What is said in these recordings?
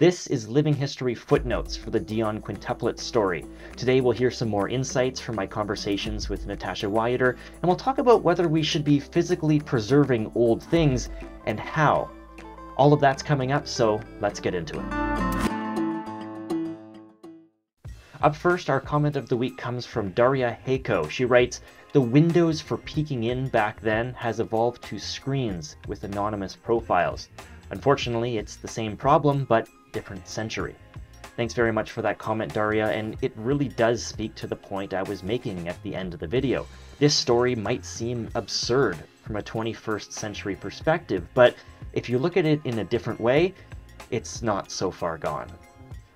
This is Living History Footnotes for the Dion Quintuplets story. Today we'll hear some more insights from my conversations with Natasha Wyatter, and we'll talk about whether we should be physically preserving old things and how. All of that's coming up, so let's get into it. Up first, our comment of the week comes from Daria Heiko. She writes, "The windows for peeking in back then has evolved to screens with anonymous profiles. Unfortunately, it's the same problem, but different century." Thanks very much for that comment, Daria, and it really does speak to the point I was making at the end of the video. This story might seem absurd from a 21st century perspective, but if you look at it in a different way, it's not so far gone.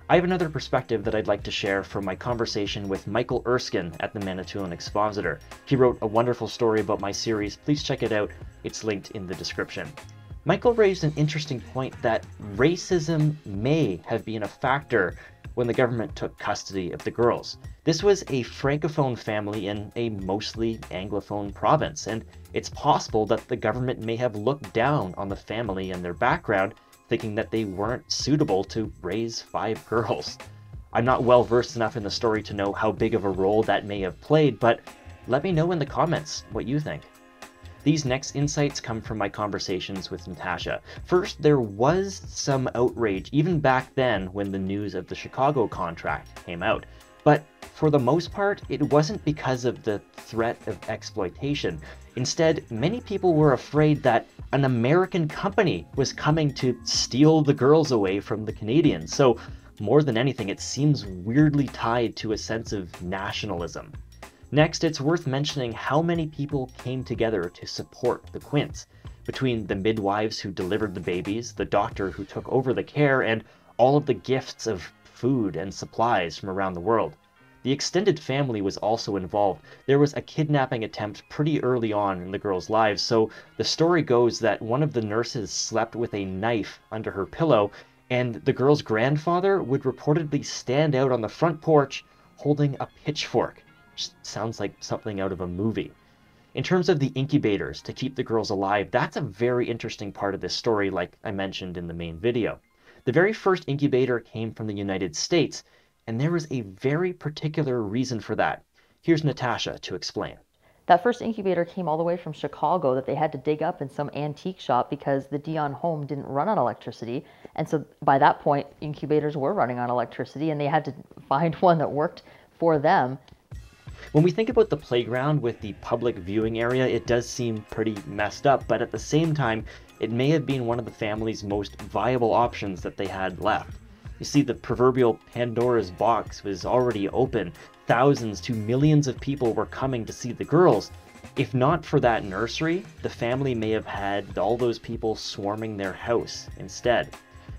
I have another perspective that I'd like to share from my conversation with Michael Erskine at the Manitoulin Expositor. He wrote a wonderful story about my series. Please check it out. It's linked in the description. Michael raised an interesting point that racism may have been a factor when the government took custody of the girls. This was a francophone family in a mostly anglophone province, and it's possible that the government may have looked down on the family and their background, thinking that they weren't suitable to raise 5 girls. I'm not well versed enough in the story to know how big of a role that may have played, but let me know in the comments what you think. These next insights come from my conversations with Natasha. First, there was some outrage even back then when the news of the Chicago contract came out. But for the most part, it wasn't because of the threat of exploitation. Instead, many people were afraid that an American company was coming to steal the girls away from the Canadians. So more than anything, it seems weirdly tied to a sense of nationalism. Next, it's worth mentioning how many people came together to support the Quints. Between the midwives who delivered the babies, the doctor who took over the care, and all of the gifts of food and supplies from around the world. The extended family was also involved. There was a kidnapping attempt pretty early on in the girls' lives, so the story goes that one of the nurses slept with a knife under her pillow, and the girl's grandfather would reportedly stand out on the front porch holding a pitchfork. Sounds like something out of a movie. In terms of the incubators to keep the girls alive, that's a very interesting part of this story, like I mentioned in the main video. The very first incubator came from the United States, and there was a very particular reason for that. Here's Natasha to explain. That first incubator came all the way from Chicago that they had to dig up in some antique shop because the Dion home didn't run on electricity. And so by that point, incubators were running on electricity, and they had to find one that worked for them. When we think about the playground with the public viewing area, it does seem pretty messed up, but at the same time, it may have been one of the family's most viable options that they had left. You see, the proverbial Pandora's box was already open. Thousands to millions of people were coming to see the girls. If not for that nursery, the family may have had all those people swarming their house instead.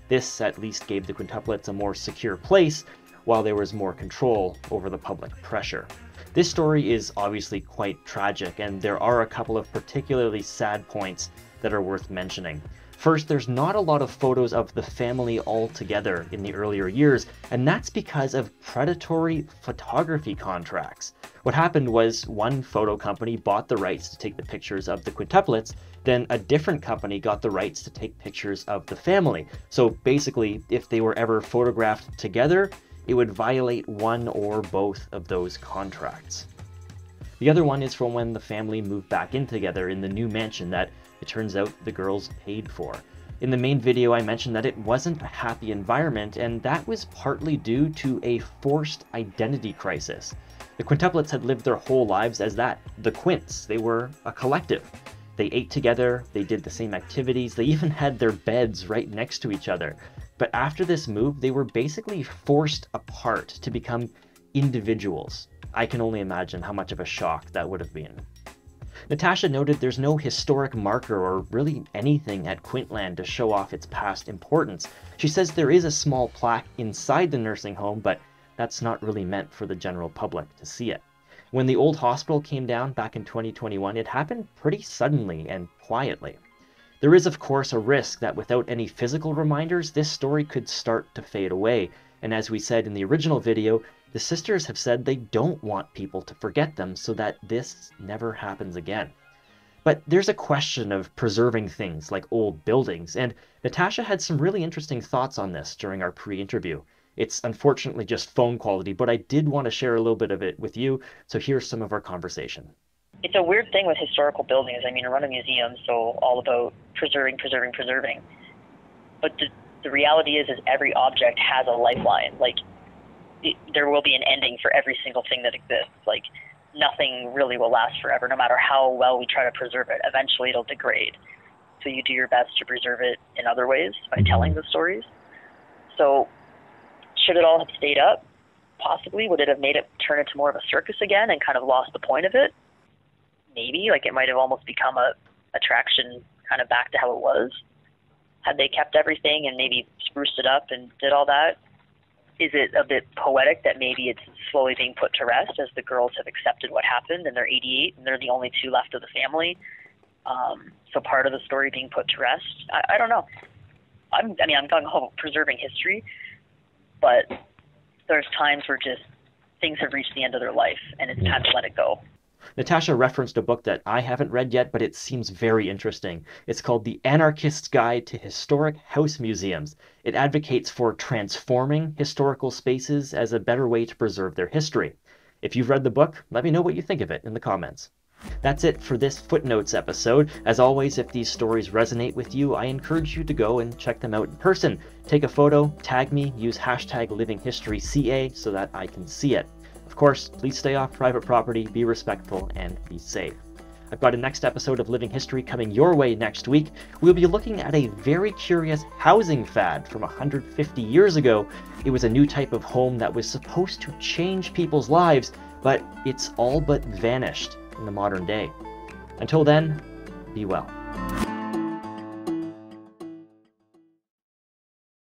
This at least gave the quintuplets a more secure place, while there was more control over the public pressure. This story is obviously quite tragic, and there are a couple of particularly sad points that are worth mentioning. First, there's not a lot of photos of the family all together in the earlier years, and that's because of predatory photography contracts. What happened was one photo company bought the rights to take the pictures of the quintuplets, then a different company got the rights to take pictures of the family. So basically, if they were ever photographed together, it would violate one or both of those contracts. The other one is from when the family moved back in together in the new mansion that it turns out the girls paid for. In the main video, I mentioned that it wasn't a happy environment, and that was partly due to a forced identity crisis. The quintuplets had lived their whole lives as that, the Quints. They were a collective. They ate together, they did the same activities, they even had their beds right next to each other. But after this move, they were basically forced apart to become individuals. I can only imagine how much of a shock that would have been. Natasha noted there's no historic marker or really anything at Quintland to show off its past importance. She says there is a small plaque inside the nursing home, but that's not really meant for the general public to see it. When the old hospital came down back in 2021, it happened pretty suddenly and quietly. There is, of course, a risk that without any physical reminders, this story could start to fade away. And as we said in the original video, the sisters have said they don't want people to forget them so that this never happens again. But there's a question of preserving things like old buildings, and Natasha had some really interesting thoughts on this during our pre-interview. It's unfortunately just phone quality, but I did want to share a little bit of it with you, so here's some of our conversation. It's a weird thing with historical buildings. I mean, I run a museum, so all about preserving. But the reality is every object has a lifeline. Like, there will be an ending for every single thing that exists. Like, nothing really will last forever, no matter how well we try to preserve it. Eventually it'll degrade. So you do your best to preserve it in other ways by telling the stories. So should it all have stayed up? Possibly. Would it have made it turn into more of a circus again and kind of lost the point of it? Maybe. Like, it might have almost become a attraction kind of back to how it was. Had they kept everything and maybe spruced it up and did all that? Is it a bit poetic that maybe it's slowly being put to rest as the girls have accepted what happened and they're 88 and they're the only two left of the family? So part of the story being put to rest? I don't know. I'm gung-ho preserving history, but there's times where just things have reached the end of their life and it's time to let it go. Natasha referenced a book that I haven't read yet, but it seems very interesting. It's called The Anarchist's Guide to Historic House Museums. It advocates for transforming historical spaces as a better way to preserve their history. If you've read the book, let me know what you think of it in the comments. That's it for this Footnotes episode. As always, if these stories resonate with you, I encourage you to go and check them out in person. Take a photo, tag me, use hashtag LivingHistoryCA so that I can see it. Of course, please stay off private property, be respectful, and be safe. I've got a next episode of Living History coming your way next week. We'll be looking at a very curious housing fad from 150 years ago. It was a new type of home that was supposed to change people's lives, but it's all but vanished in the modern day. Until then, be well.